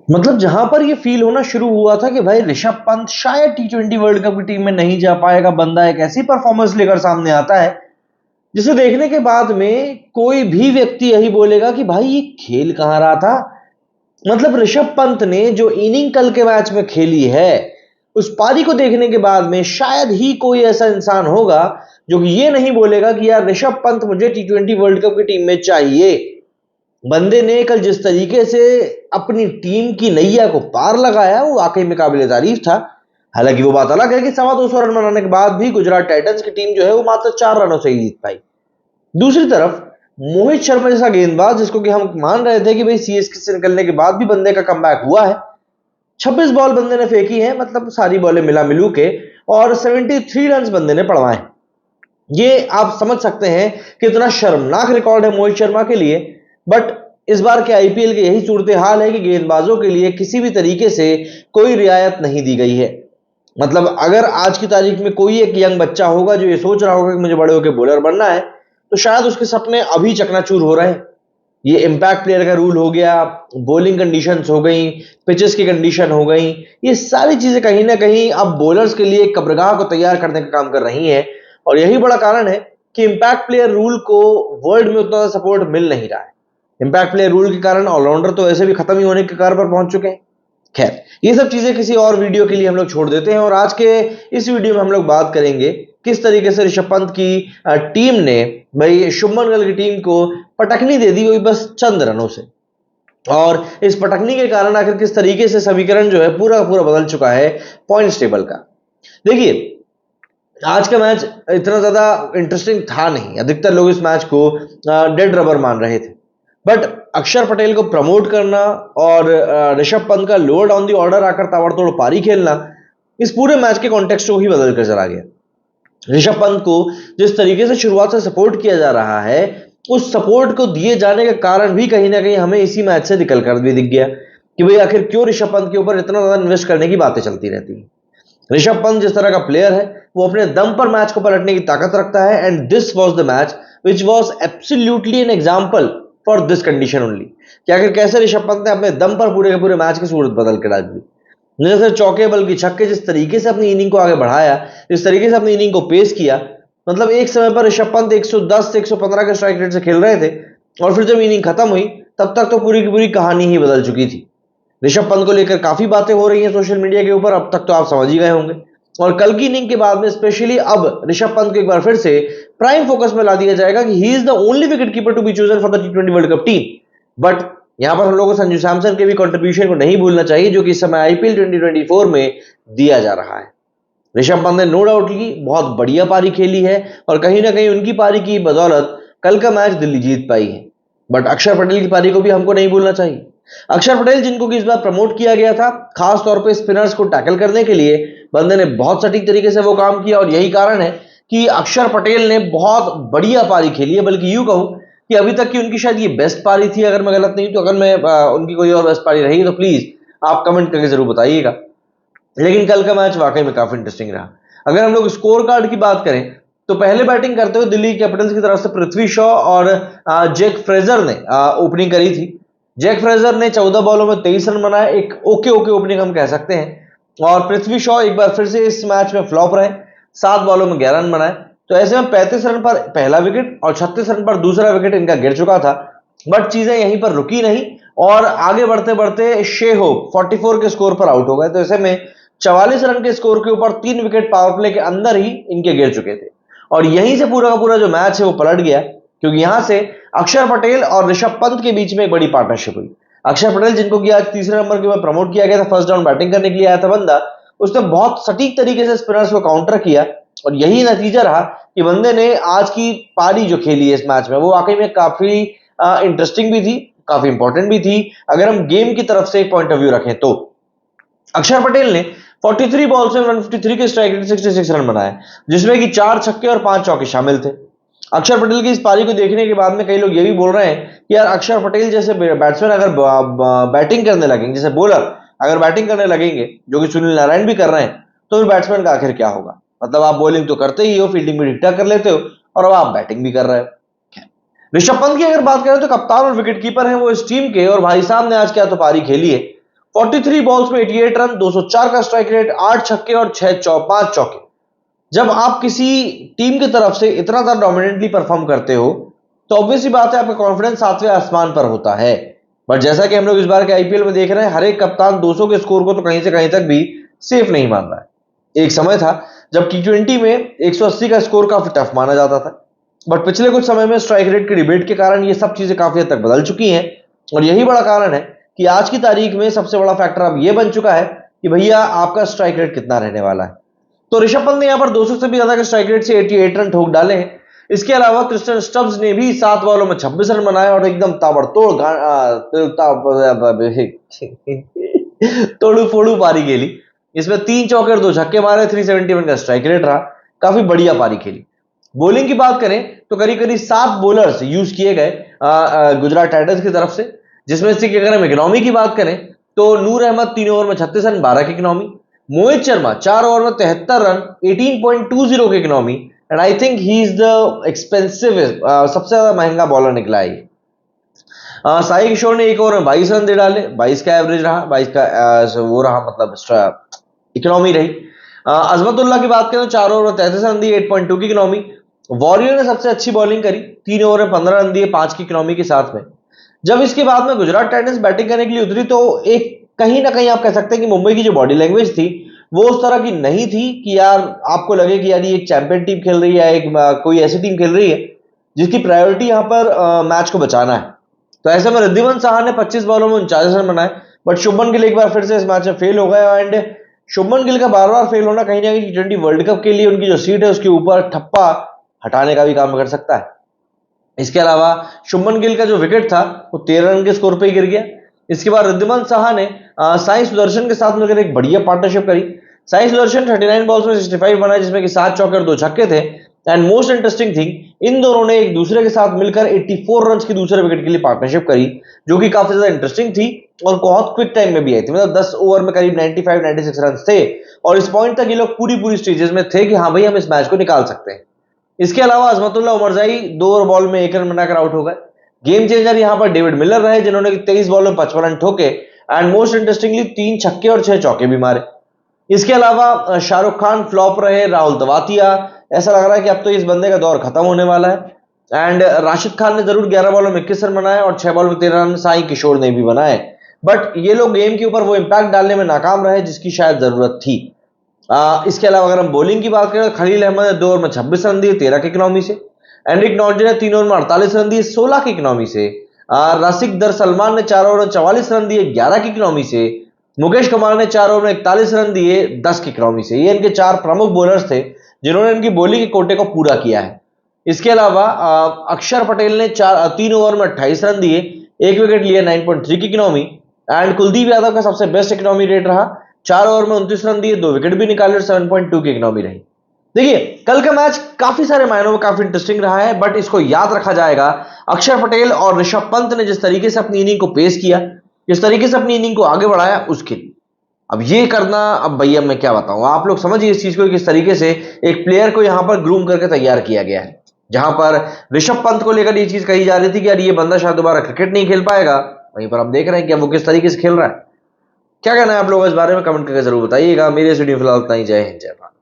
मतलब जहां पर ये फील होना शुरू हुआ था कि भाई ऋषभ पंत शायद टी20 वर्ल्ड कप की टीम में नहीं जा पाएगा, बंदा एक ऐसी परफॉर्मेंस लेकर सामने आता है जिसे देखने के बाद में कोई भी व्यक्ति यही बोलेगा कि भाई ये खेल कहां रहा था। मतलब ऋषभ पंत ने जो इनिंग कल के मैच में खेली है, उस पारी को देखने के बाद में शायद ही कोई ऐसा इंसान होगा जो कि ये नहीं बोलेगा कि यार ऋषभ पंत मुझे टी20 वर्ल्ड कप की टीम में चाहिए। बंदे ने कल जिस तरीके से अपनी टीम की नैया को पार लगाया वो वाकई में काबिल तारीफ था। हालांकि वो बात अलग है कि 225 रन बनाने के बाद भी गुजरात टाइटंस की टीम जो है वो मात्र 4 रनों से ही जीत पाई। दूसरी तरफ मोहित शर्मा जैसा गेंदबाज जिसको कि हम मान रहे थे कि भाई सीएसके से निकलने के बाद भी बंदे का कमबैक हुआ है, 26 बॉल बंदे ने फेंकी है, मतलब सारी बॉलें मिला मिलू के, और 73 रन बंदे ने पड़वाए। ये आप समझ सकते हैं कि इतना शर्मनाक रिकॉर्ड है मोहित शर्मा के लिए। बट इस बार के आईपीएल की यही सूरत हाल है कि गेंदबाजों के लिए किसी भी तरीके से कोई रियायत नहीं दी गई है। मतलब अगर आज की तारीख में कोई एक यंग बच्चा होगा जो ये सोच रहा होगा कि मुझे बड़े होकर बॉलर बनना है, तो शायद उसके सपने अभी चकनाचूर हो रहे हैं। ये इंपैक्ट प्लेयर का रूल हो गया, बॉलिंग कंडीशंस हो गई, पिचेस की कंडीशन हो गई, ये सारी चीजें कहीं ना कहीं अब बॉलर्स के लिए कब्रगाह को तैयार करने का काम कर रही हैं। और यही बड़ा कारण है कि इंपैक्ट प्लेयर रूल को वर्ल्ड में उतना सपोर्ट मिल नहीं रहा है। इंपैक्ट प्लेयर रूल के कारण ऑलराउंडर तो ऐसे भी खत्म ही होने के कगार पर पहुंच चुके हैं। खैर, ये सब चीजें किसी और वीडियो के लिए हम लोग छोड़ देते हैं और आज के इस वीडियो में हम लोग बात करेंगे किस तरीके से ऋषभ पंत की टीम ने भाई शुभमन गिल की टीम को पटकनी दे दी हुई बस चंद रनों से। और इस पटकनी के कारण आखिर किस तरीके से समीकरण जो है पूरा पूरा बदल चुका है पॉइंट्स टेबल का। देखिए, आज का मैच इतना ज्यादा इंटरेस्टिंग था नहीं, अधिकतर लोग इस मैच को डेड रबर मान रहे थे। बट अक्षर पटेल को प्रमोट करना और ऋषभ पंत का लोअर डाउन दी ऑर्डर आकर ताबड़तोड़ पारी खेलना इस पूरे मैच के कॉन्टेक्स्ट को ही बदल कर चला गया। ऋषभ पंत को जिस तरीके से शुरुआत से सपोर्ट किया जा रहा है, उस सपोर्ट को दिए जाने का कारण भी कहीं ना कहीं हमें इसी मैच से निकल कर भी दिख गया कि भाई आखिर क्यों ऋषभ पंत के ऊपर इतना ज्यादा इन्वेस्ट करने की बातें चलती रहती है। ऋषभ पंत जिस तरह का प्लेयर है वो अपने दम पर मैच को पलटने की ताकत रखता है, and this was the match which was absolutely an example for this condition only कि आखिर कैसे ऋषभ पंत ने अपने दम पर पूरे के पूरे मैच की सूरत बदल के डाल दी। जैसे चौके बल्कि छक्के जिस तरीके से अपनी इनिंग को आगे बढ़ाया, जिस तरीके से अपनी इनिंग को पेश किया, मतलब एक समय पर ऋषभ पंत 110 से 115 के स्ट्राइक रेट से खेल रहे थे और फिर जब इनिंग खत्म हुई तब तक तो पूरी की पूरी कहानी ही बदल चुकी थी। ऋषभ पंत को लेकर काफी बातें हो रही हैं सोशल मीडिया के ऊपर, अब तक तो आप समझ ही गए होंगे। और कल की इनिंग के बाद में स्पेशली अब ऋषभ पंत को एक बार फिर से प्राइम फोकस में ला दिया जाएगा कि he is the only wicket keeper to be chosen for the टी20 वर्ल्ड कप टीम। बट यहां पर हम लोगों को संजू सैमसन के भी कंट्रीब्यूशन को नहीं भूलना चाहिए जो कि इस समय आईपीएल 2024 में दिया जा रहा है। ऋषभ पंत ने नो डाउटली बहुत बढ़िया पारी खेली है और कहीं ना कहीं उनकी पारी की बदौलत कल का मैच दिल्ली जीत पाई है। बट अक्षर पटेल की पारी को भी हमको नहीं भूलना चाहिए। अक्षर पटेल जिनको कि इस बार प्रमोट किया गया था खास तौर पे स्पिनर्स को टैकल करने के लिए, बंदे ने बहुत सटीक तरीके से वो काम किया और यही कारण है कि अक्षर पटेल ने बहुत बढ़िया पारी खेली है। बल्कि यूं कहूं कि अभी तक की उनकी शायद ये बेस्ट पारी थी, अगर मैं गलत नहीं तो। अगर मैं उनकी कोई और बेस्ट पारी रही तो प्लीज आप कमेंट करके जरूर बताइएगा। लेकिन कल का मैच वाकई में काफी इंटरेस्टिंग रहा। अगर हम लोग स्कोर कार्ड की बात करें तो पहले बैटिंग करते हुए दिल्ली कैपिटल्स की तरफ से पृथ्वी शॉ और जैक फ्रेजर ने ओपनिंग करी थी। जैक फ्रेजर ने 14 बॉलों में 23 रन बनाए, एक ओके ओके ओपनिंग हम कह सकते हैं। और पृथ्वी शॉ एक बार फिर से इस मैच में फ्लॉप रहे, 7 बॉलों में 11 रन बनाए। तो ऐसे में 35 रन पर पहला विकेट और 36 रन पर दूसरा विकेट इनका गिर चुका था। बट चीजें यहीं पर रुकी नहीं और आगे बढ़ते बढ़ते शे होप 44 के स्कोर पर आउट हो गए। तो ऐसे में 44 रन के स्कोर के ऊपर 3 विकेट पावर प्ले के अंदर ही इनके गिर चुके थे और यहीं से पूरा का पूरा जो मैच है वो पलट गया, क्योंकि यहां से अक्षर पटेल और ऋषभ पंत के बीच में एक बड़ी पार्टनरशिप हुई। अक्षर पटेल जिनको कि आज तीसरे नंबर के ऊपर प्रमोट किया गया था, फर्स्ट डाउन बैटिंग करने के लिए आया था बंदा, उसने बहुत सटीक तरीके से स्पिनर्स को काउंटर किया और यही नतीजा रहा कि बंदे ने आज की पारी जो खेली है इस मैच में वो वाकई में काफी इंटरेस्टिंग भी थी, काफी इंपॉर्टेंट भी थी। अगर हम गेम की तरफ से एक पॉइंट ऑफ व्यू रखें तो अक्षर पटेल ने 43 बॉल से 153 के स्ट्राइक रेट 66 रन बनाए, जिसमें कि 4 छक्के और 5 चौके शामिल थे। अक्षर पटेल की इस पारी को देखने के बाद में कई लोग ये भी बोल रहे हैं कि यार अक्षर पटेल जैसे बैट्समैन अगर बैटिंग करने लगेंगे, जैसे बॉलर अगर बैटिंग करने लगेंगे, जो कि सुनील नारायण भी कर रहे हैं, तो फिर बैट्समैन का आखिर क्या होगा। मतलब आप बॉलिंग तो करते ही हो, फील्डिंग भी ठीक ठाक कर लेते हो और अब आप बैटिंग भी कर रहे हो। ऋषभ पंत की अगर बात करें तो कप्तान और विकेट कीपर हैं वो इस टीम के, और भाई साहब ने आज क्या तो पारी खेली है। 43 बॉल्स में 88 रन, 204 का स्ट्राइक रेट, 8 छक्के और 5 चौके। जब आप किसी टीम की तरफ से इतना ज्यादा डोमिनेंटली परफॉर्म करते हो तो ऑब्वियसली बात है आपका कॉन्फिडेंस 7वें आसमान पर होता है। बट जैसा कि हम लोग इस बार के आईपीएल में देख रहे हैं, हर एक कप्तान 200 के स्कोर को तो कहीं से कहीं तक भी सेफ नहीं मान रहा है। एक समय था जब T20 में 180 का स्कोर काफी टफ माना जाता था, बट पिछले कुछ समय में स्ट्राइक रेट के डिबेट के कारण ये सब चीजें काफी हद तक बदल चुकी हैं। और यही बड़ा कारण है कि आज की तारीख में सबसे बड़ा फैक्टर अब यह बन चुका है कि भैया आपका स्ट्राइक रेट कितना रहने वाला है। तो ऋषभ पंत ने यहां पर 200 से भी ज्यादा के स्ट्राइक रेट से 88 रन ठोक डाले हैं। इसके अलावा क्रिस्टन स्टब्स ने भी 7 बॉलों में 26 रन बनाए और एकदम ताबड़तोड़ तोड़ू फोड़ू पारी खेली। इसमें 3 चौके और 2 छक्के मारे, 371 का स्ट्राइक रेट रहा, काफी बढ़िया पारी खेली। बॉलिंग की बात करें तो करीब करीब 7 बॉलर्स यूज किए गए गुजरात टाइटंस की तरफ से, जिसमें से अगर हम इकोनॉमी की बात करें तो नूर अहमद 3 ओवर में 36 रन 12 की इकोनॉमी, मोहित शर्मा 4 ओवर में 73 रन 18.20 की economy, and I think he is the expensive सबसे ज्यादा महंगा बॉलर निकला है। साई किशोर ने 1 ओवर में 22 रन दे डाले, 22 का एवरेज रहा, 22 का वो रहा, मतलब इकोनॉमी रही। अजमतुल्ला की बात करें तो 4 ओवर में 33 रन दिए, 8.2 की इकोनॉमी। वॉरियर ने सबसे अच्छी बॉलिंग करी, 3 ओवर में 15 रन दिए, 5 की इकोनॉमी के साथ में। जब इसके बाद में गुजरात टाइटंस बैटिंग करने के लिए उतरी तो एक कहीं ना कहीं आप कह सकते हैं कि मुंबई की जो बॉडी लैंग्वेज थी वो उस तरह की नहीं थी कि यार आपको लगे कि यार ये एक चैंपियन टीम खेल रही है, एक कोई ऐसी टीम खेल रही है जिसकी प्रायोरिटी यहां पर मैच को बचाना है। तो ऐसे में रिद्धिमान साहा ने 25 बॉलों में 39 रन बनाए, बट शुभमन गिल एक बार फिर से इस मैच में फेल हो गए। एंड शुभमन गिल का बार बार फेल होना कहीं ना कहीं T20 वर्ल्ड कप के लिए उनकी जो सीट है उसके ऊपर ठप्पा हटाने का भी काम कर सकता है। इसके अलावा शुभमन गिल का जो विकेट था वो 13 रन के स्कोर पे ही गिर गया। इसके बाद रिद्धिमान साहा ने साई सुदर्शन के साथ मिलकर एक बढ़िया पार्टनरशिप करी। साई सुदर्शन 39 बॉल्स में 65 बनाए, जिसमें कि 7 चौके और 2 छक्के थे। एंड मोस्ट इंटरेस्टिंग थिंग, इन दोनों ने एक दूसरे के साथ मिलकर 84 रन की दूसरे विकेट के लिए पार्टनरशिप करी, जो कि काफी ज्यादा इंटरेस्टिंग थी और बहुत क्विक टाइम में भी आई थी। मतलब 10 ओवर में करीब 95-96 रन थे और इस पॉइंट तक ये लोग पूरी स्टेजेस में थे कि हाँ भाई हम इस मैच को निकाल सकते हैं। इसके अलावा अजमतुल्ला उमरजाई 2 ओवर बॉल में 1 रन बनाकर आउट हो गए। गेम चेंजर यहां पर डेविड मिलर रहे, जिन्होंने 23 बॉल में 55 रन ठोके एंड मोस्ट इंटरेस्टिंगली 3 छक्के और 6 चौके भी मारे। इसके अलावा शाहरुख खान फ्लॉप रहे, राहुल तवातिया, ऐसा लग रहा है कि अब तो इस बंदे का दौर खत्म होने वाला है। एंड राशिद खान ने जरूर 11 बॉलों में 21 रन बनाए और 6 बॉल में 13 रन साई किशोर ने भी बनाए, बट ये लोग गेम के ऊपर वो इंपैक्ट डालने में नाकाम रहे जिसकी शायद जरूरत थी। इसके अलावा अगर हम बॉलिंग की बात करें तो खलील अहमद ने 2 ओवर में 26 रन दिए 13 की इकोनॉमी से। एंड्रिक नॉर्जे ने 3 ओवर में 48 रन दिए 16 की इकोनॉमी से। रसिक दर सलमान ने 4 ओवर में 44 रन दिए 11 की इकोनॉमी से। मुकेश कुमार ने 4 ओवर में 41 रन दिए 10 की इकोनॉमी से। ये इनके 4 प्रमुख बॉलर्स थे जिन्होंने इनकी बॉलिंग के कोटे को पूरा किया है। इसके अलावा अक्षर पटेल ने 3 ओवर में 28 रन दिए, 1 विकेट लिया, 9.3 की इकोनॉमी। एंड कुलदीप यादव का सबसे बेस्ट इकोनॉमी रेट रहा, 4 ओवर में 29 रन दिए, 2 विकेट भी निकाले और 7.2 की इकोनॉमी रही। देखिए कल का मैच काफी सारे मायनों में काफी इंटरेस्टिंग रहा है, बट इसको याद रखा जाएगा अक्षर पटेल और ऋषभ पंत ने जिस तरीके से अपनी इनिंग को पेश किया, जिस तरीके से अपनी इनिंग को आगे बढ़ाया, उसके लिए अब ये करना, अब भैया मैं क्या बताऊं, आप लोग समझिए इस चीज को किस तरीके से एक प्लेयर को यहां पर ग्रूम करके तैयार किया गया है। जहां पर ऋषभ पंत को लेकर ये चीज कही जा रही थी कि यार ये बंदा शायद दोबारा क्रिकेट नहीं खेल पाएगा, वहीं पर हम देख रहे हैं कि वो किस तरीके से खेल रहा है। क्या कहना है आप लोग इस बारे में कमेंट करके जरूर बताइएगा। मेरे वीडियो फिलहाल इतना ही। जय हिंद, जय भारत।